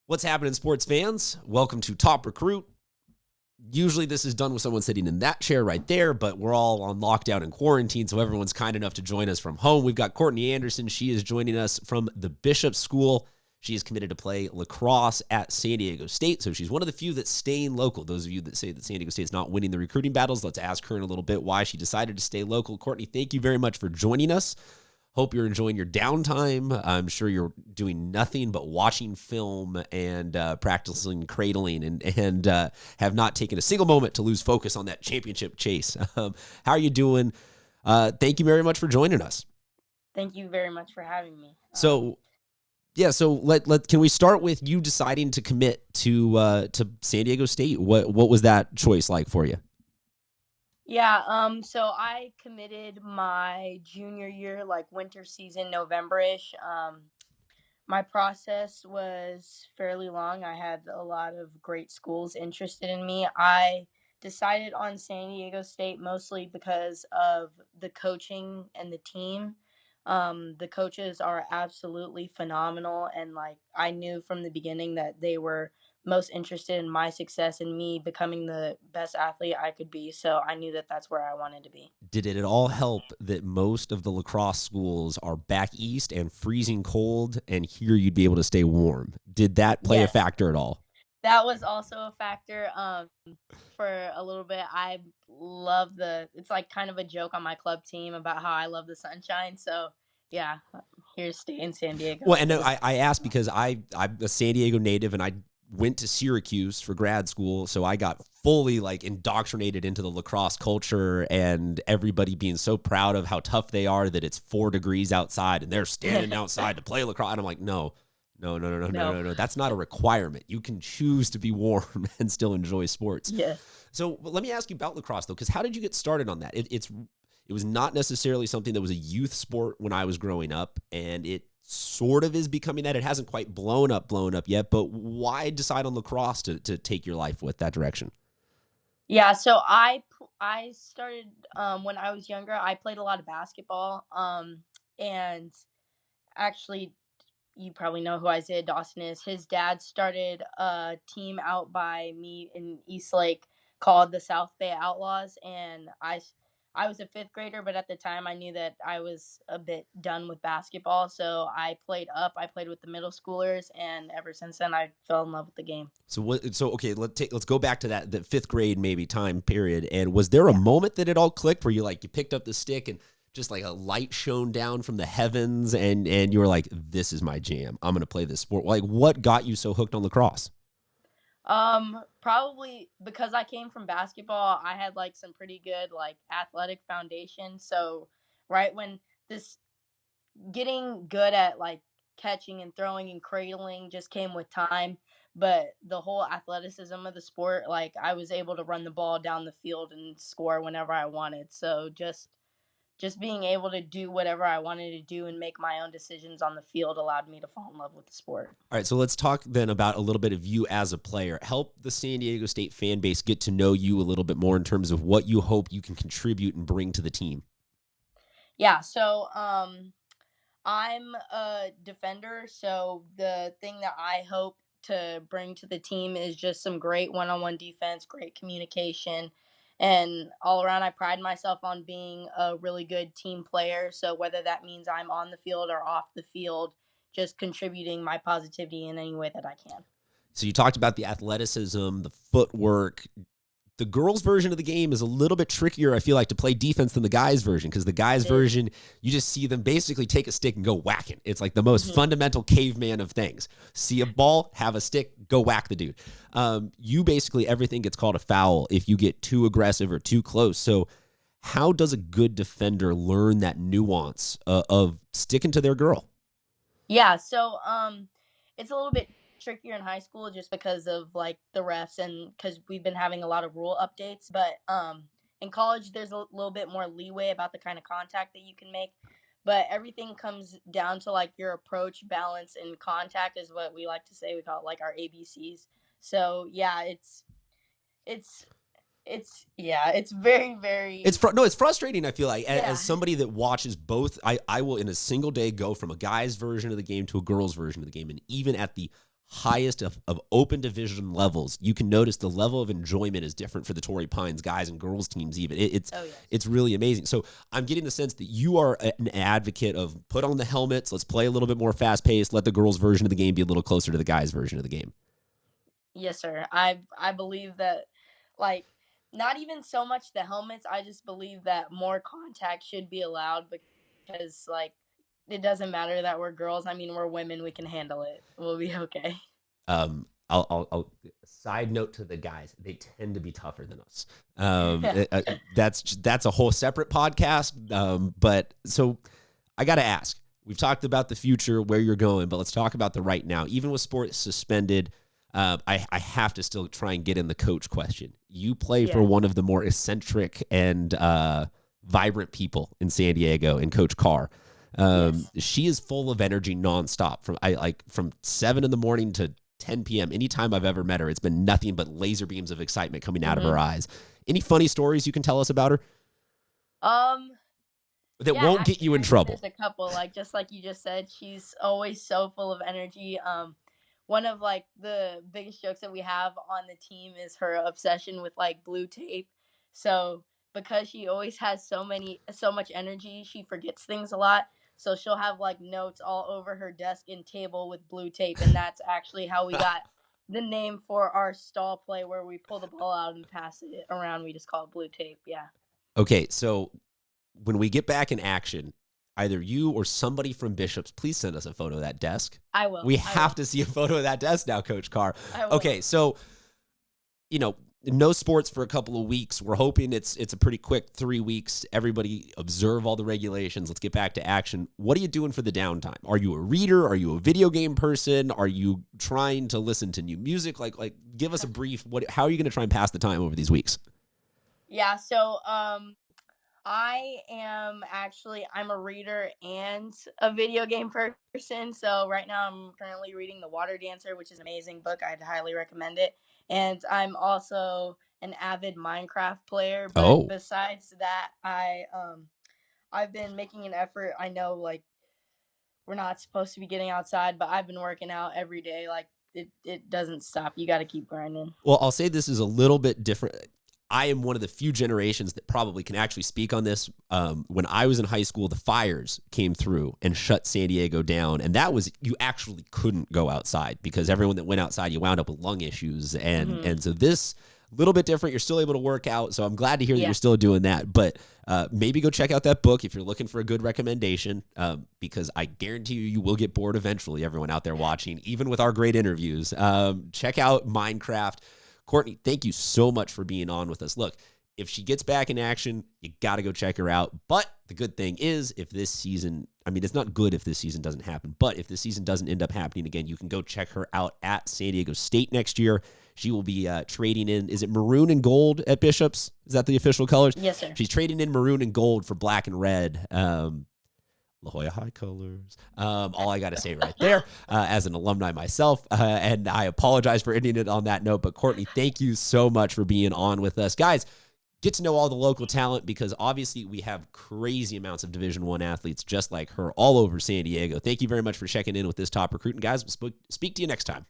What's happening, sports fans? Welcome to Top Recruit. Usually this is done with someone sitting in that chair right there, but we're all on lockdown and quarantine, so everyone's kind enough to join us from home. We've got Courtney Anderson. She is joining us from the Bishop School. She is committed to play lacrosse at San Diego State, so she's one of the few that's staying local. Those of you that say that San Diego State's not winning the recruiting battles, let's ask her in a little bit why she decided to stay local. Courtney, thank you very much for joining us. Hope you're enjoying your downtime. I'm sure you're doing nothing but watching film and practicing cradling and have not taken a single moment to lose focus on that championship chase. How are you doing? Thank you very much for joining us. Thank you very much for having me. So can we start with you deciding to commit to San Diego State? What was that choice like for you? So I committed my junior year, like winter season, November-ish. My process was fairly long. I had a lot of great schools interested in me. I decided on San Diego State mostly because of the coaching and the team. The coaches are absolutely phenomenal, and like I knew from the beginning that they were most interested in my success and me becoming the best athlete I could be. So I knew that that's where I wanted to be. Did it at all help that most of the lacrosse schools are back east and freezing cold, and here you'd be able to stay warm? Did that play a factor at all? That was also a factor. For a little bit, I love it's like kind of a joke on my club team about how I love the sunshine. So yeah, here to stay in San Diego. Well, and no, I asked because I'm a San Diego native, and I went to Syracuse for grad school, so I got fully like indoctrinated into the lacrosse culture and everybody being so proud of how tough they are that it's 4 degrees outside and they're standing outside to play lacrosse. And I'm like, no. That's not a requirement. You can choose to be warm and still enjoy sports. Yeah. So let me ask you about lacrosse though, because how did you get started on that? It was not necessarily something that was a youth sport when I was growing up, and it sort of is becoming that. It hasn't quite blown up yet, but why decide on lacrosse to take your life with that direction? Yeah, so I started when I was younger. I played a lot of basketball, and actually, you probably know who Isaiah Dawson is. His dad started a team out by me in Eastlake called the South Bay Outlaws, and I was a 5th grader, but at the time I knew that I was a bit done with basketball, so I played up. I played with the middle schoolers, and ever since then I fell in love with the game. Okay, let's go back to that 5th grade maybe time period. And was there a moment that it all clicked where you picked up the stick and just like a light shone down from the heavens and you were like, this is my jam. I'm going to play this sport. Like, what got you so hooked on lacrosse? Probably because I came from basketball, I had like some pretty good like athletic foundation. So right when this getting good at like catching and throwing and cradling just came with time, but the whole athleticism of the sport, like I was able to run the ball down the field and score whenever I wanted. So just being able to do whatever I wanted to do and make my own decisions on the field allowed me to fall in love with the sport. All right, so let's talk then about a little bit of you as a player. Help the San Diego State fan base get to know you a little bit more in terms of what you hope you can contribute and bring to the team. Yeah, so I'm a defender, so the thing that I hope to bring to the team is just some great one-on-one defense, great communication, and all around I pride myself on being a really good team player. So whether that means I'm on the field or off the field, just contributing my positivity in any way that I can. So you talked about the athleticism, the footwork. The girls' version of the game is a little bit trickier, I feel like, to play defense than the guys' version, because the guys' version, you just see them basically take a stick and go whacking. It's like the most fundamental caveman of things. See a ball, have a stick, go whack the dude. You basically, everything gets called a foul if you get too aggressive or too close. So how does a good defender learn that nuance of sticking to their girl? Yeah, so it's a little bit trickier in high school just because of like the refs and because we've been having a lot of rule updates, but in college there's a little bit more leeway about the kind of contact that you can make, but everything comes down to like your approach, balance, and contact is what we like to say. We call it like our ABCs. So yeah, it's very, very. It's frustrating. I feel like as somebody that watches both, I will in a single day go from a guy's version of the game to a girl's version of the game, and even at the highest of open division levels, you can notice the level of enjoyment is different for the Torrey Pines guys and girls teams even. It's really amazing. So I'm getting the sense that you are an advocate of put on the helmets, let's play a little bit more fast-paced, let the girls' version of the game be a little closer to the guys' version of the game. Yes, sir. I believe that, like, not even so much the helmets. I just believe that more contact should be allowed because, like, it doesn't matter that we're girls. I mean, we're women. We can handle it. We'll be okay. I'll side note to the guys. They tend to be tougher than us. That's a whole separate podcast. But so I got to ask, we've talked about the future, where you're going, but let's talk about the right now. Even with sports suspended, I have to still try and get in the coach question. You play for one of the more eccentric and vibrant people in San Diego, in Coach Carr. She is full of energy nonstop from 7 a.m. to 10 p.m. Anytime I've ever met her, it's been nothing but laser beams of excitement coming out of her eyes. Any funny stories you can tell us about her? That won't get you in trouble. There's a couple, just like you just said, she's always so full of energy. One of the biggest jokes that we have on the team is her obsession with blue tape. So because she always has so much energy, she forgets things a lot. So she'll have notes all over her desk and table with blue tape, and that's actually how we got the name for our stall play, where we pull the ball out and pass it around. We just call it blue tape. Yeah. Okay, so when we get back in action, either you or somebody from Bishop's, please send us a photo of that desk. I will. We have to see a photo of that desk now, Coach Carr. I will. Okay, so, no sports for a couple of weeks. We're hoping it's a pretty quick 3 weeks. Everybody observe all the regulations. Let's get back to action. What are you doing for the downtime? Are you a reader? Are you a video game person? Are you trying to listen to new music? Give us a brief. How are you going to try and pass the time over these weeks? Yeah, so I'm a reader and a video game person. So right now I'm currently reading The Water Dancer, which is an amazing book. I'd highly recommend it. And I'm also an avid Minecraft player. But besides that, I've been making an effort. I know we're not supposed to be getting outside, but I've been working out every day. It doesn't stop. You got to keep grinding. Well, I'll say this is a little bit different. I am one of the few generations that probably can actually speak on this. When I was in high school, the fires came through and shut San Diego down. And that was, you actually couldn't go outside because everyone that went outside, you wound up with lung issues. And so this little bit different. You're still able to work out. So I'm glad to hear that you're still doing that. But maybe go check out that book if you're looking for a good recommendation, because I guarantee you will get bored eventually, everyone out there watching, even with our great interviews. Check out Minecraft. Courtney, thank you so much for being on with us. Look, if she gets back in action, you got to go check her out. But the good thing is, if this season, it's not good if this season doesn't happen, but if this season doesn't end up happening again, you can go check her out at San Diego State next year. She will be trading in, is it maroon and gold at Bishop's? Is that the official colors? Yes, sir. She's trading in maroon and gold for black and red. La Jolla High colors. All I got to say right there, as an alumni myself, and I apologize for ending it on that note, but Courtney, thank you so much for being on with us. Guys, get to know all the local talent, because obviously we have crazy amounts of Division I athletes just like her all over San Diego. Thank you very much for checking in with this Top Recruit, and guys, we'll speak to you next time.